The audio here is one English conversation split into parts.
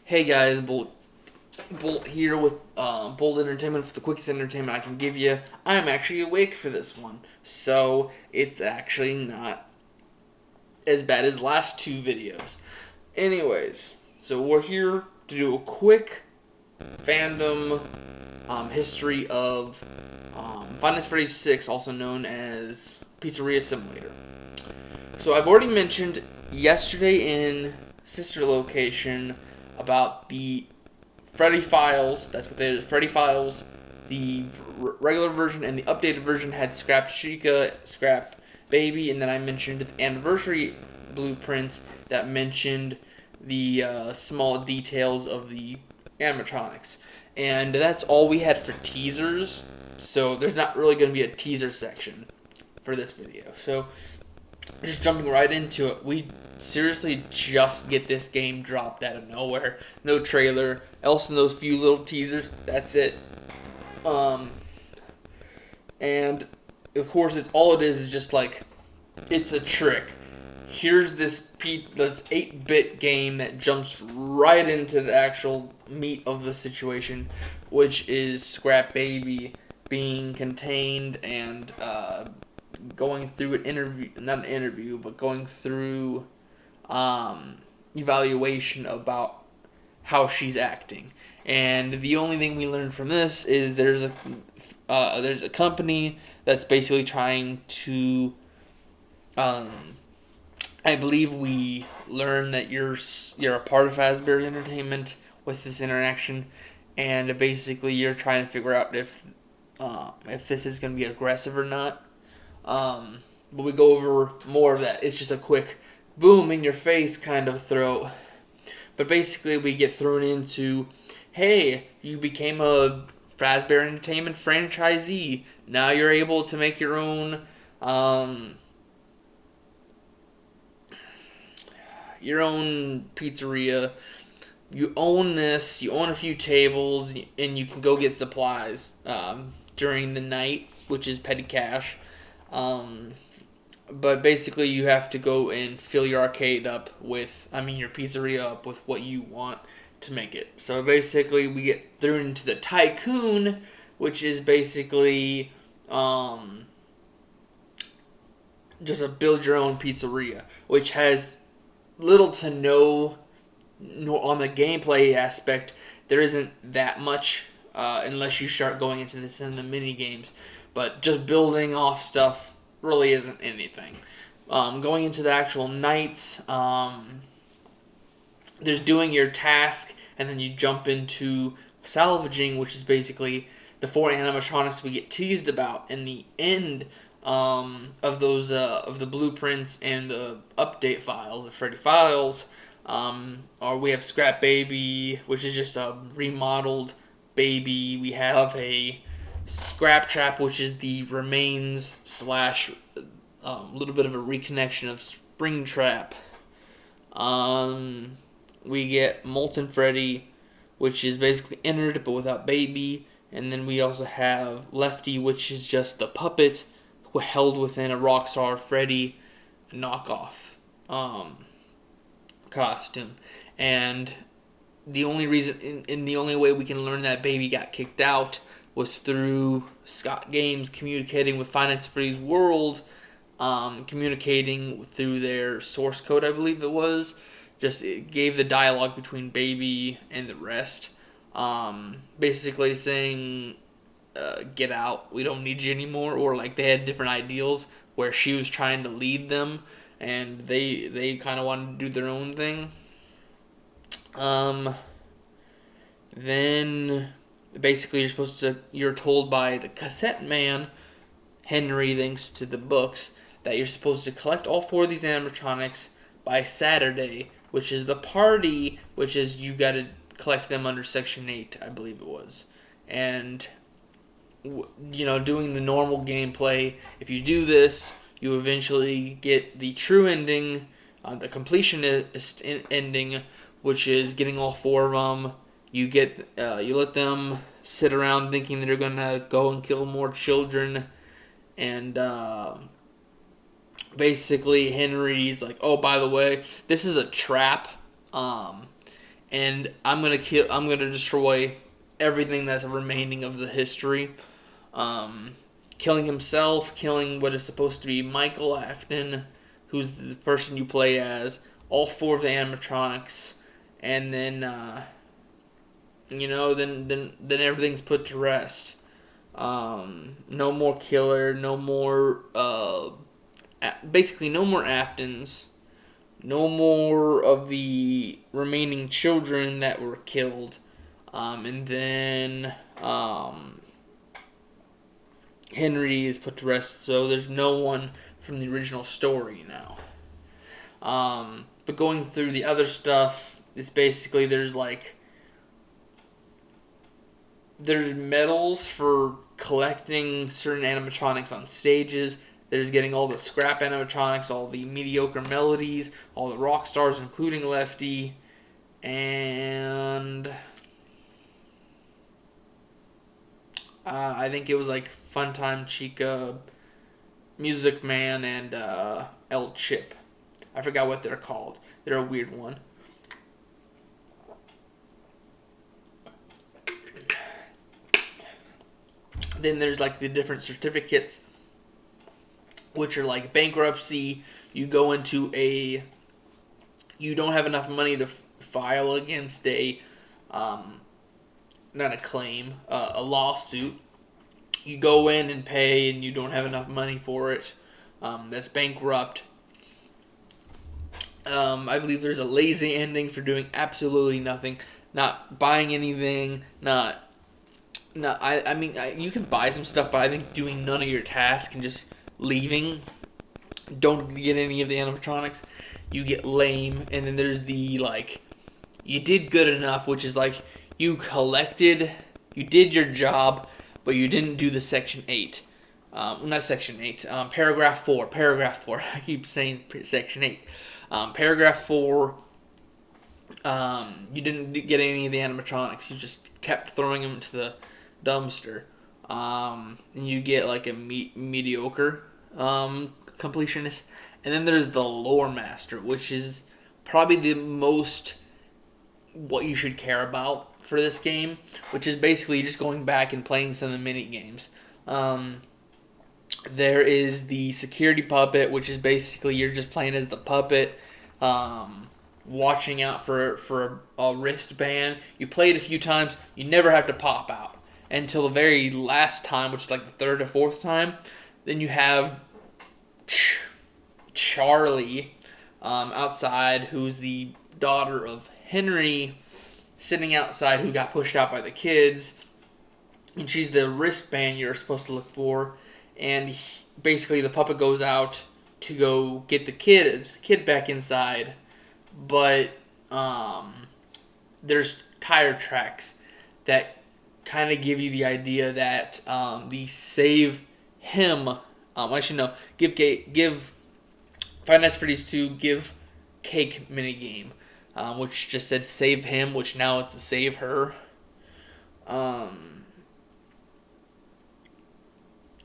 Hey guys, Bolt here with Bolt Entertainment for the quickest entertainment I can give you. I'm actually awake for this one, so it's actually not as bad as last two videos. Anyways, so we're here to do a quick fandom history of Fnaf6, also known as Pizzeria Simulator. So I've already mentioned yesterday in Sister Location about the Freddy Files. That's what they is. Freddy Files. The regular version and the updated version had Scrap Chica, Scrap Baby, and then I mentioned the anniversary blueprints that mentioned the small details of the animatronics. And that's all we had for teasers. So there's not really going to be a teaser section for this video. So just jumping right into it, we seriously just get this game dropped out of nowhere. No trailer, else than those few little teasers. That's it. And of course, it's all it is just like it's a trick. Here's this 8-bit game that jumps right into the actual meat of the situation, which is Scrap Baby being contained and going through an interview, not an interview, but going through evaluation about how she's acting. And the only thing we learned from this is there's a company that's basically trying to I believe we learn that you're a part of Fazbear's Entertainment with this interaction, and basically you're trying to figure out if this is going to be aggressive or not. But we go over more of that. It's just a quick boom in your face kind of throw. But basically we get thrown into, hey, you became a Fazbear Entertainment franchisee. Now you're able to make your own pizzeria. You own this, you own a few tables, and you can go get supplies during the night, which is petty cash. But basically you have to go and fill your arcade up with, your pizzeria up with what you want to make it. So basically we get thrown into the Tycoon, which is basically just a build your own pizzeria, which has little to no on the gameplay aspect. There isn't that much unless you start going into this in the mini games, but just building off stuff really isn't anything. Going into the actual nights, there's doing your task, and then you jump into salvaging, which is basically the 4 animatronics we get teased about in the end of those of the blueprints and the update files of Freddy Files. Or we have Scrap Baby, which is just a remodeled baby. We have a Scrap Trap, which is the remains slash little bit of a reconnection of Spring Trap. We get Molten Freddy, which is basically entered but without baby. And then we also have Lefty, which is just the puppet held within a Rockstar Freddy knockoff costume. And the only reason, and the only way we can learn that baby got kicked out was through Scott Games communicating with Fnaf6's world, communicating through their source code, I believe it was. Just it gave the dialogue between baby and the rest. Basically saying, get out, we don't need you anymore, or like they had different ideals where she was trying to lead them and they kind of wanted to do their own thing. Then basically you're told by the cassette man, Henry, thanks to the books, that you're supposed to collect all 4 of these animatronics by Saturday, which is the party, which is you got to collect them under Section 8, I believe it was. And doing the normal gameplay, if you do this, you eventually get the true ending, the completionist ending, which is getting all 4 of them. You let them sit around thinking that they're gonna go and kill more children, and basically Henry's like, oh, by the way, this is a trap, and I'm gonna kill. I'm gonna destroy everything that's remaining of the history. Um, Killing himself, killing what is supposed to be Michael Afton, who's the person you play as, all four of the animatronics, and then then everything's put to rest. No more killer, no more basically no more Aftons, no more of the remaining children that were killed, and then Henry is put to rest, so there's no one from the original story now. But going through the other stuff, it's basically there's medals for collecting certain animatronics on stages. There's getting all the scrap animatronics, all the mediocre melodies, all the rock stars, including Lefty, and I think it was like Funtime Chica, Music Man, and El Chip. I forgot what they're called. They're a weird one. Then there's like the different certificates, which are like bankruptcy. You go into you don't have enough money to file against not a claim, a lawsuit. You go in and pay, and you don't have enough money for it. That's bankrupt. I believe there's a lazy ending for doing absolutely nothing, not buying anything, I mean, you can buy some stuff, but I think doing none of your tasks and just leaving, don't get any of the animatronics, you get lame. And then there's the, like, you did good enough, which is like, you did your job, but you didn't do the Section 8. Not Section 8, Paragraph 4, I keep saying Section 8. Paragraph 4, you didn't get any of the animatronics, you just kept throwing them into the dumpster. And you get like a mediocre completionist. And then there's the lore master, which is probably the most what you should care about for this game, which is basically just going back and playing some of the mini games. There is the security puppet, which is basically you're just playing as the puppet, watching out for a wristband. You play it a few times, you never have to pop out until the very last time, which is like the third or fourth time. Then you have Charlie outside, who's the daughter of Henry, sitting outside, who got pushed out by the kids, and she's the wristband you're supposed to look for. And basically the puppet goes out to go get the kid back inside, but there's tire tracks that kind of give you the idea that the save him, actually no, give Five Nights at Freddy's 2 give cake minigame, which just said save him, which now it's a save her.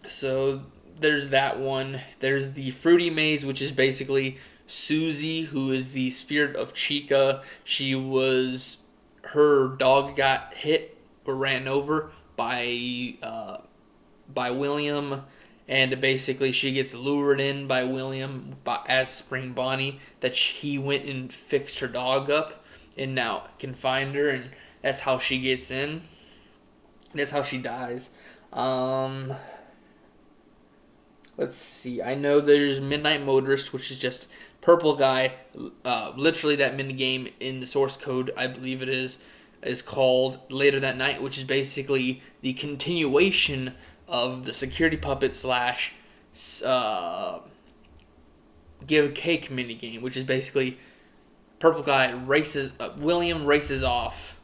So there's that one. There's the Fruity Maze, which is basically Susie, who is the spirit of Chica. Her dog got hit or ran over by William, and basically she gets lured in by William as Spring Bonnie, that he went and fixed her dog up and now can find her, and that's how she gets in. That's how she dies. Let's see. I know there's Midnight Motorist, which is just purple guy. Literally that minigame in the source code, I believe it is called Later That Night, which is basically the continuation of the security puppet slash give cake minigame, which is basically purple guy William races off,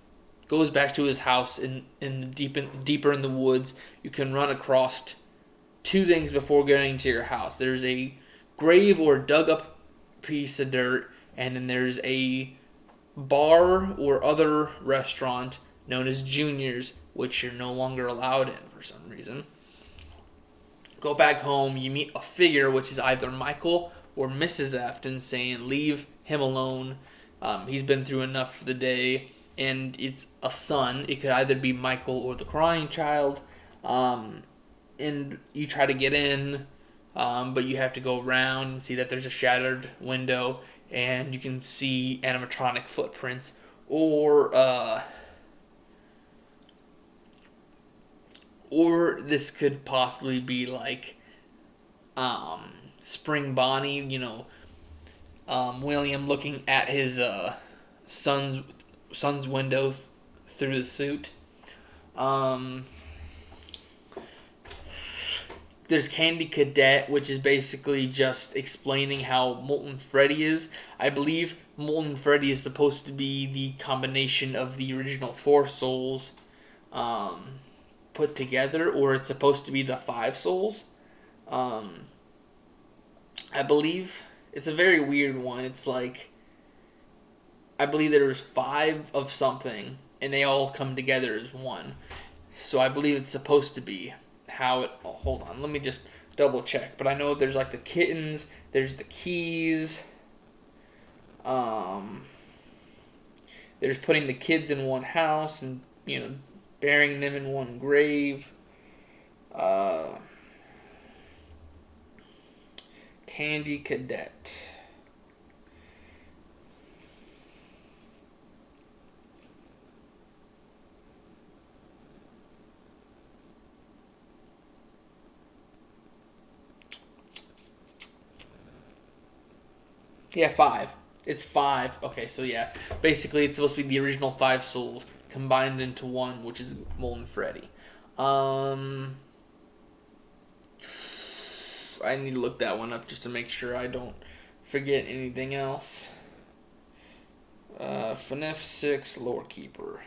goes back to his house deeper in the woods. You can run across two things before getting to your house. There's a grave or dug up piece of dirt, and then there's a bar or other restaurant known as Junior's, which you're no longer allowed in for some reason. Go back home, you meet a figure, which is either Michael or Mrs. Afton, saying leave him alone. He's been through enough for the day. and it's a son. It could either be Michael or the crying child. And you try to get in, but you have to go around and see that there's a shattered window, and you can see animatronic footprints, or this could possibly be like Spring Bonnie, William looking at his son's window through the suit. Um, there's Candy Cadet, which is basically just explaining how Molten Freddy is. I believe Molten Freddy is supposed to be the combination of the original four souls put together, or it's supposed to be the five souls. Um, I believe it's a very weird one. It's like I believe there's five of something, and they all come together as one. So I believe it's supposed to be how it. Oh, hold on, let me just double check. But I know there's like the kittens, there's the keys. Um, there's putting the kids in one house and burying them in one grave. Uh, Candy Cadet. Yeah, five. It's five. Okay, so yeah. Basically, it's supposed to be the original five souls combined into one, which is Molten Freddy. Um, I need to look that one up just to make sure I don't forget anything else. Fnaf6 Lore Keeper.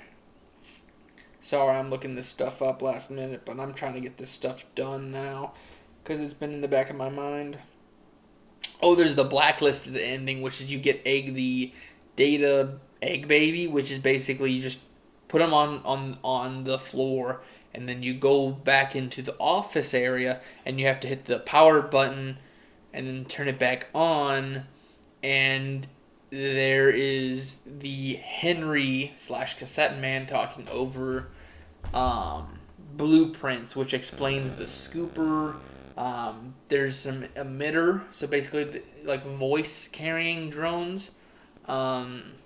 Sorry, I'm looking this stuff up last minute, but I'm trying to get this stuff done now because it's been in the back of my mind. Oh, there's the blacklisted ending, which is you get the data egg baby, which is basically you just put them on the floor, and then you go back into the office area, and you have to hit the power button, and then turn it back on, and there is the Henry / cassette man talking over blueprints, which explains the scooper. There's some emitter, so basically like voice carrying drones. And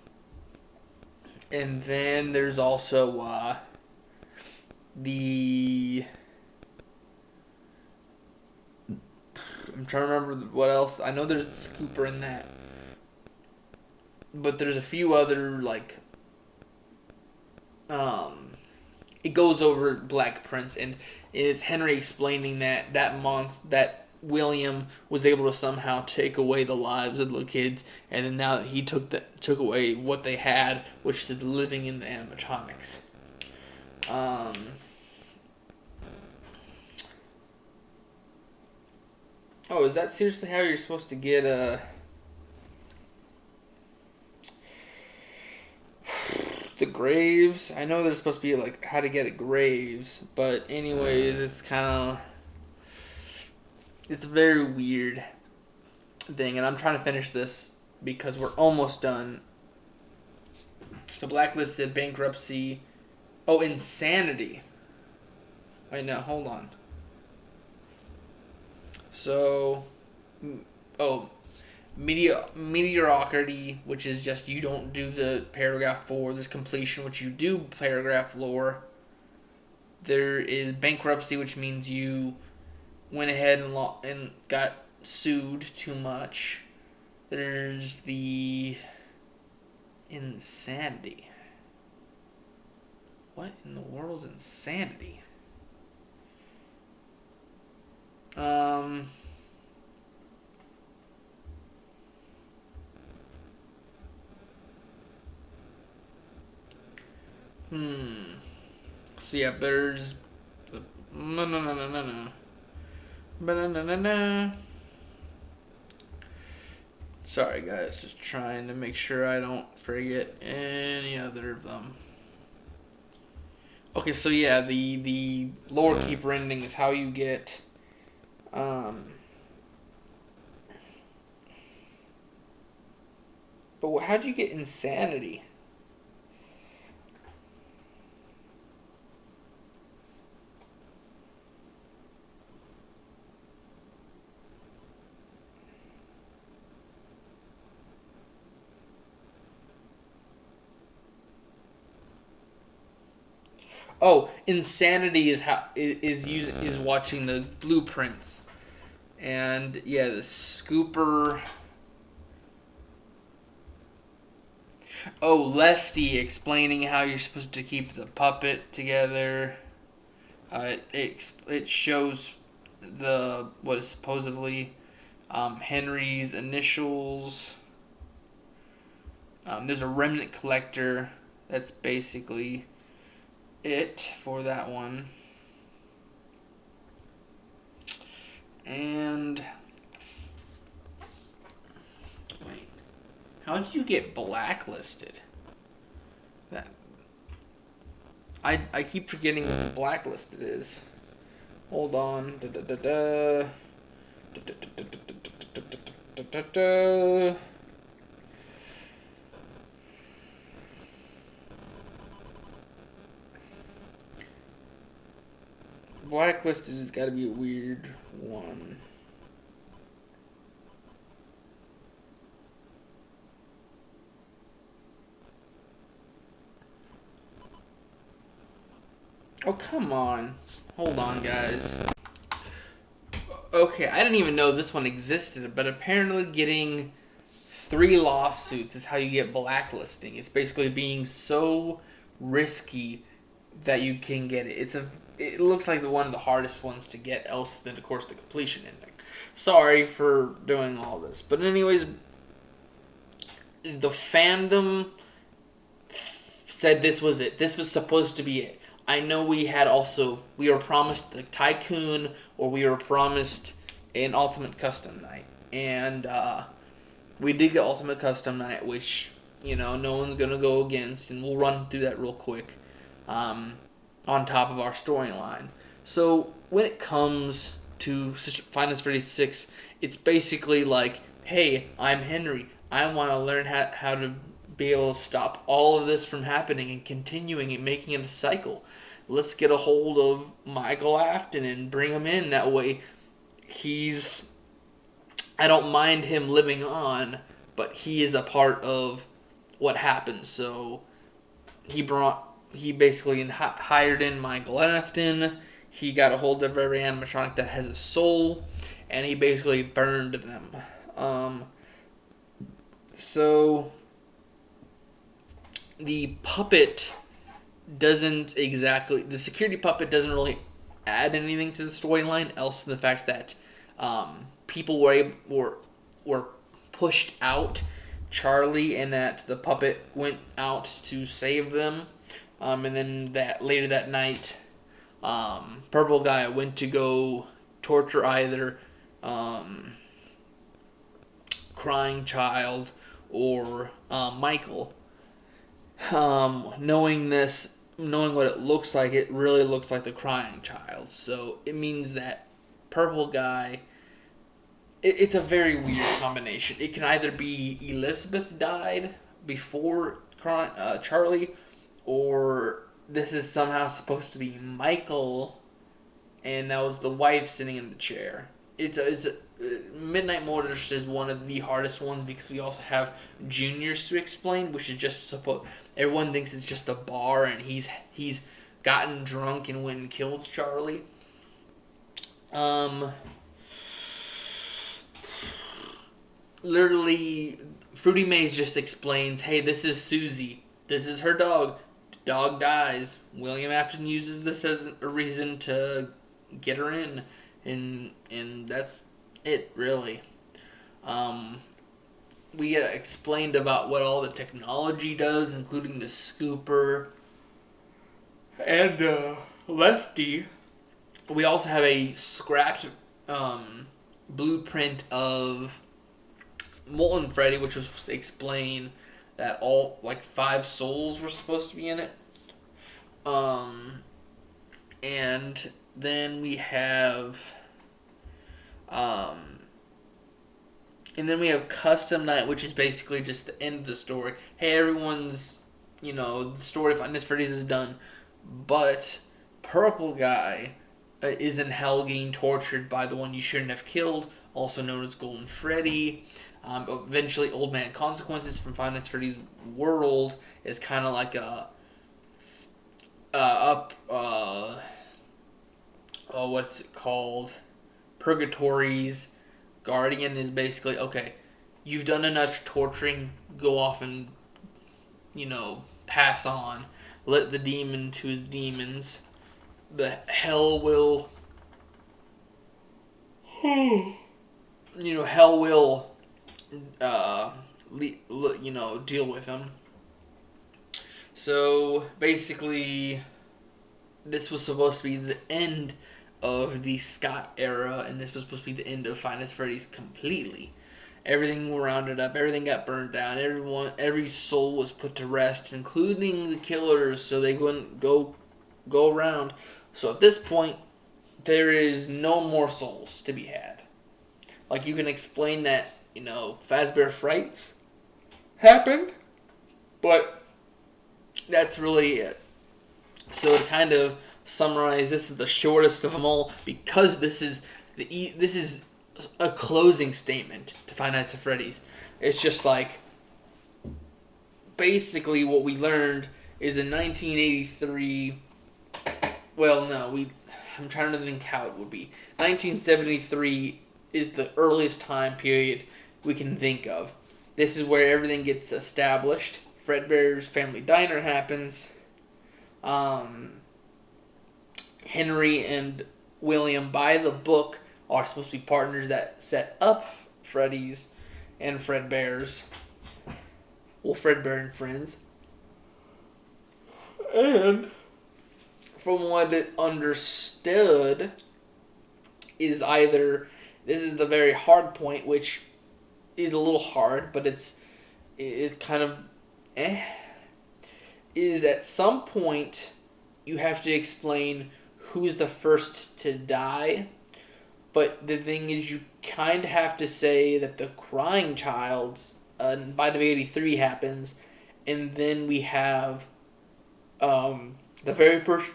then there's also the. I'm trying to remember what else. I know there's the scooper in that, but there's a few other like. It goes over Black Prince, and it's Henry explaining that William was able to somehow take away the lives of the kids, and then now that he took away what they had, which is living in the animatronics. Oh, is that seriously how you're supposed to get the graves? I know there's supposed to be like how to get at graves, but anyways, it's a very weird thing, and I'm trying to finish this because we're almost done. So blacklisted, bankruptcy, insanity. Wait, no, hold on. So, oh, mediocrity, which is just you don't do the paragraph 4. There's completion, which you do paragraph lore. There is bankruptcy, which means you went ahead and got sued too much. There's the insanity. What in the world's insanity? So yeah, there's no. Banana. Sorry guys, just trying to make sure I don't forget any other of them. Okay, so yeah, the lore keeper ending is how you get but how do you get insanity? Oh, insanity is watching the blueprints, and yeah, the scooper. Oh, Lefty explaining how you're supposed to keep the puppet together. It shows the what is supposedly Henry's initials. There's a remnant collector. That's basically it for that one. And wait, how did you get blacklisted? That I keep forgetting what blacklisted is. Hold on. Da, da, da, da. Da, da, da, da, da, da, da, da, da. Blacklisted has got to be a weird one. Oh, come on. Hold on, guys. Okay, I didn't even know this one existed, but apparently getting 3 lawsuits is how you get blacklisting. It's basically being so risky that you can get it. It looks like one of the hardest ones to get, else than of course the completion ending. Sorry for doing all this, but anyways, the fandom said this was it. This was supposed to be it. I know we were promised the Tycoon, or we were promised an Ultimate Custom Night, and we did get Ultimate Custom Night, which no one's gonna go against, and we'll run through that real quick. On top of our storyline. So when it comes to Final Fantasy 6, it's basically like, hey, I'm Henry. I want to learn how to be able to stop all of this from happening and continuing and making it a cycle. Let's get a hold of Michael Afton and bring him in. That way, I don't mind him living on, but he is a part of what happens. So he basically hired in Michael Afton. He got a hold of every animatronic that has a soul, and he basically burned them. So the security puppet doesn't really add anything to the storyline, else than the fact that people were pushed out Charlie, and that the puppet went out to save them. And then later that night, Purple Guy went to go torture either Crying Child or Michael. Knowing what it looks like, it really looks like the Crying Child. So it means that Purple Guy. It's a very weird combination. It can either be Elizabeth died before Charlie, or this is somehow supposed to be Michael, and that was the wife sitting in the chair. Midnight Motors is one of the hardest ones because we also have Juniors to explain, which is just everyone thinks it's just a bar, and he's gotten drunk and went and killed Charlie. Literally, Fruity Maze just explains, hey, this is Susie. This is her dog. Dog dies. William Afton uses this as a reason to get her in. And that's it, really. We get explained about what all the technology does, including the scooper and Lefty. We also have a scrapped blueprint of Molten Freddy, which was supposed to explain that all 5 souls were supposed to be in it. And then we have Custom Night, which is basically just the end of the story. Hey, everyone's the story of Five Freddy's is done, but Purple Guy is in hell getting tortured by the one you shouldn't have killed, also known as Golden Freddy. Eventually, Old Man Consequences from Five Nights at Freddy's World is kind of like a up what's it called? Purgatory's guardian is basically, okay, you've done enough torturing, go off and, pass on. Let the demon to his demons. The hell will, hell will, deal with him. So basically, this was supposed to be the end of the Scott era, and this was supposed to be the end of Five Nights at Freddy's completely. Everything rounded up, everything got burned down, every soul was put to rest, including the killers, so they wouldn't go around. So at this point, there is no more souls to be had. Like, you can explain that, Fazbear Frights happened, but that's really it. So to kind of summarize, this is the shortest of them all because this is a closing statement to Five Nights at Freddy's. It's just like, basically what we learned is in 1983. Well, no, I'm trying to think how it would be. 1973 is the earliest time period we can think of. This is where everything gets established. Fredbear's Family Diner happens. Henry and William, by the book, are supposed to be partners that set up Freddy's and Fredbear's. Well, Fredbear and Friends. And from what it understood, is either this is the very hard point, which is a little hard, but it's kind of is at some point you have to explain who's the first to die, but the thing is you kind of have to say that the crying child's Bite of 83 happens, and then we have the very first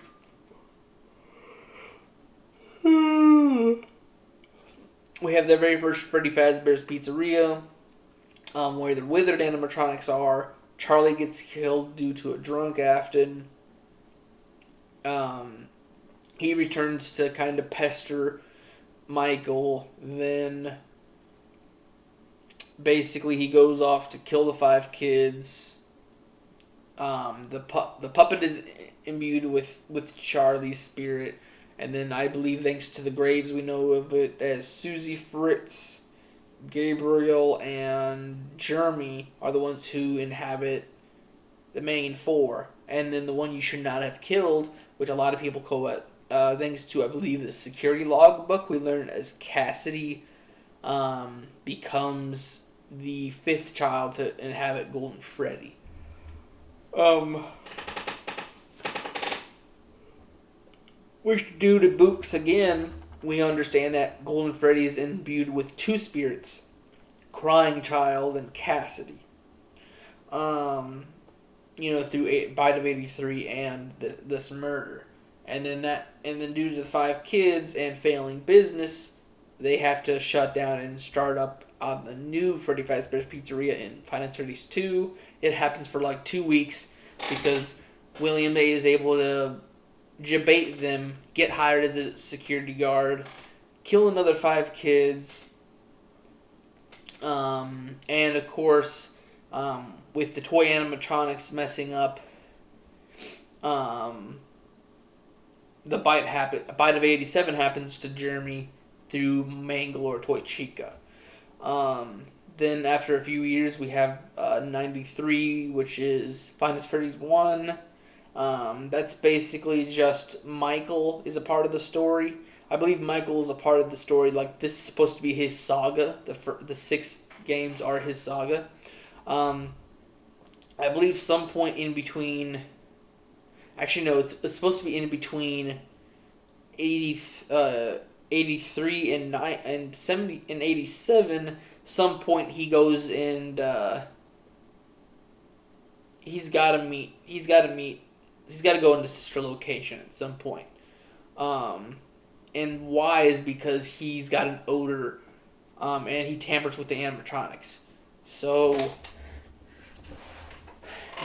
Freddy Fazbear's Pizzeria, where the withered animatronics are. Charlie gets killed due to a drunk Afton. He returns to kind of pester Michael. Then basically he goes off to kill the 5 kids. The puppet is imbued with Charlie's spirit. And then I believe, thanks to the graves, we know of it as Susie, Fritz, Gabriel, and Jeremy are the ones who inhabit the main 4. And then the one you should not have killed, which a lot of people call it, thanks to, I believe, the security logbook, we learn as Cassidy becomes the 5th child to inhabit Golden Freddy. Which, due to Books again, we understand that Golden Freddy is imbued with 2 spirits, Crying Child and Cassidy. Through Bite of 83 and this murder. And then due to the 5 kids and failing business, they have to shut down and start up on the new Freddy Fazbear's Pizzeria in Five Nights at Freddy's 2. It happens for like 2 weeks because William A. is able to debate them, get hired as a security guard, kill another 5 kids, and of course, with the toy animatronics messing up, the bite of 87 happens to Jeremy through Mangle or Toy Chica. Then after a few years, we have 93, which is Five Nights at Freddy's 1. That's basically just Michael is a part of the story. I believe Michael is a part of the story. Like, this is supposed to be his saga. The 6 games are his saga. I believe some point in between. Actually, no. It's supposed to be in between 83 and 70 and 87. Some point he goes and he's got to go into Sister Location at some point. And why is because he's got an odor, and he tampers with the animatronics. So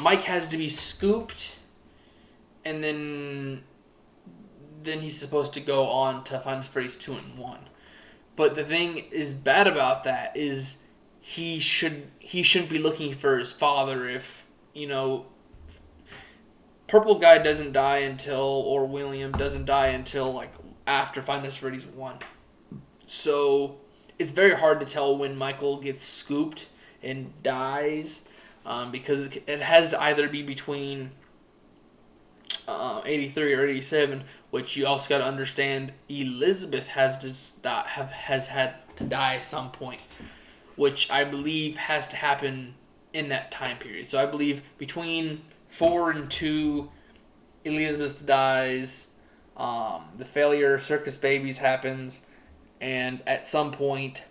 Mike has to be scooped, and then he's supposed to go on to Final Fantasy 2 and 1. But the thing is bad about that is he shouldn't be looking for his father if, Purple Guy doesn't die until, or William doesn't die until, like, after Final Fantasy 1. So it's very hard to tell when Michael gets scooped and dies, because it has to either be between 83 or 87, which you also got to understand Elizabeth has had to die at some point, which I believe has to happen in that time period. So I believe between 4 and 2, Elizabeth dies, the failure of Circus Babies happens, and at some point,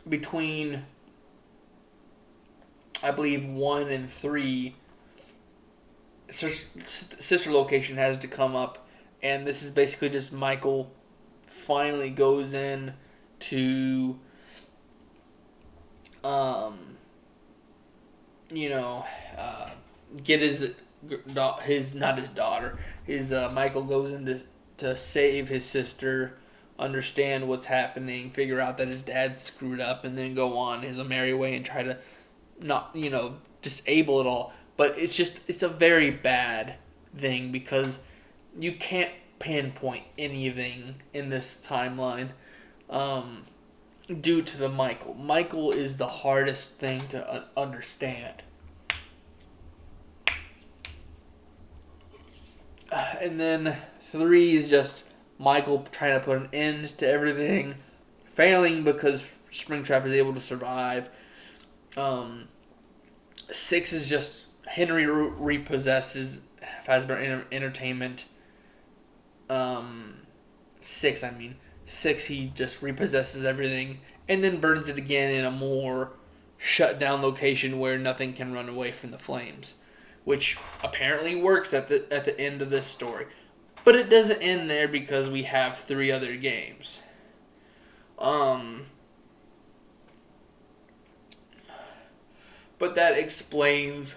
between, I believe, 1 and 3, Sister Location has to come up, and this is basically just Michael finally goes in to, get his not his daughter, Michael goes in to save his sister, understand what's happening, figure out that his dad screwed up, and then go on his merry way and try to not, disable it all. But it's a very bad thing because you can't pinpoint anything in this timeline, due to the Michael. Michael is the hardest thing to understand. And then 3 is just Michael trying to put an end to everything, failing because Springtrap is able to survive. 6 is just Henry repossesses Fazbear Entertainment. 6, I mean. 6, he just repossesses everything and then burns it again in a more shut down location where nothing can run away from the flames, which apparently works at the end of this story. But it doesn't end there because we have 3 other games. But that explains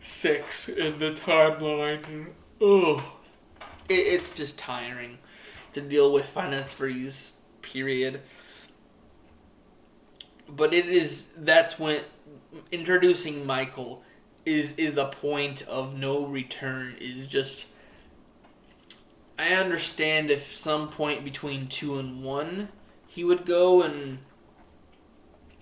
6 in the timeline. It's just tiring to deal with Finance Freeze, period. But that's when introducing Michael is the point of no return. Is just, I understand if some point between 2 and 1 he would go and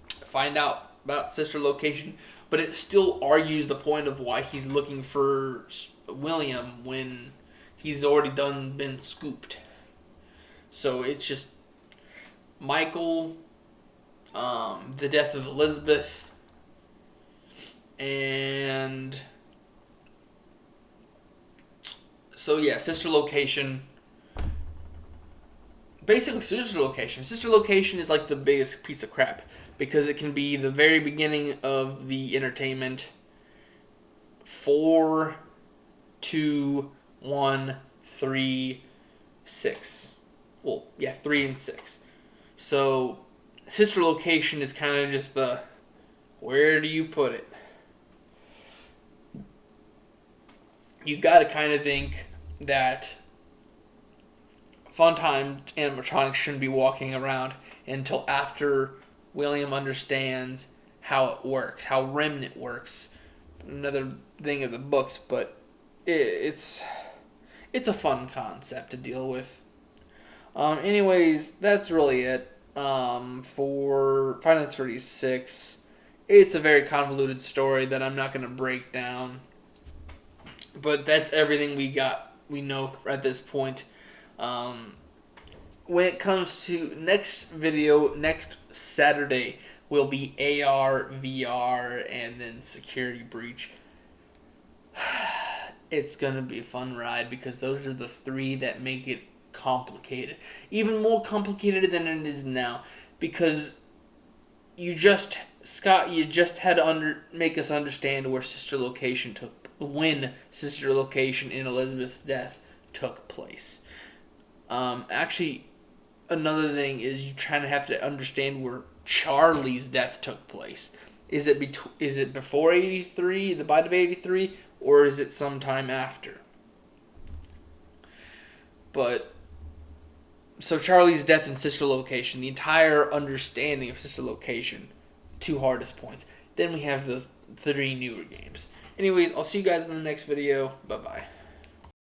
find out about Sister Location, but it still argues the point of why he's looking for William when he's already been scooped. So it's just Michael, the death of Elizabeth, and so yeah, Sister Location. Basically, Sister Location. Sister Location is like the biggest piece of crap because it can be the very beginning of the entertainment. 4, 2, 1, 3, 6. Well, yeah, 3 and 6. So, Sister Location is kind of just the, where do you put it? You gotta kind of think that Funtime animatronics shouldn't be walking around until after William understands how it works, how Remnant works. Another thing of the books, but it's a fun concept to deal with. Anyways, that's really it for Final Fantasy 36. It's a very convoluted story that I'm not going to break down, but that's everything we know at this point. When it comes to next video, next Saturday will be AR, VR, and then Security Breach. It's going to be a fun ride because those are the 3 that make it complicated. Even more complicated than it is now because Scott, you just had to make us understand when Sister Location in Elizabeth's death took place. Actually, another thing is you have to understand where Charlie's death took place. Is it before 83, the bite of 83, or is it sometime after? But so Charlie's death and sister location, the entire understanding of sister location, 2 hardest points. Then we have the 3 newer games. Anyways, I'll see you guys in the next video. Bye bye.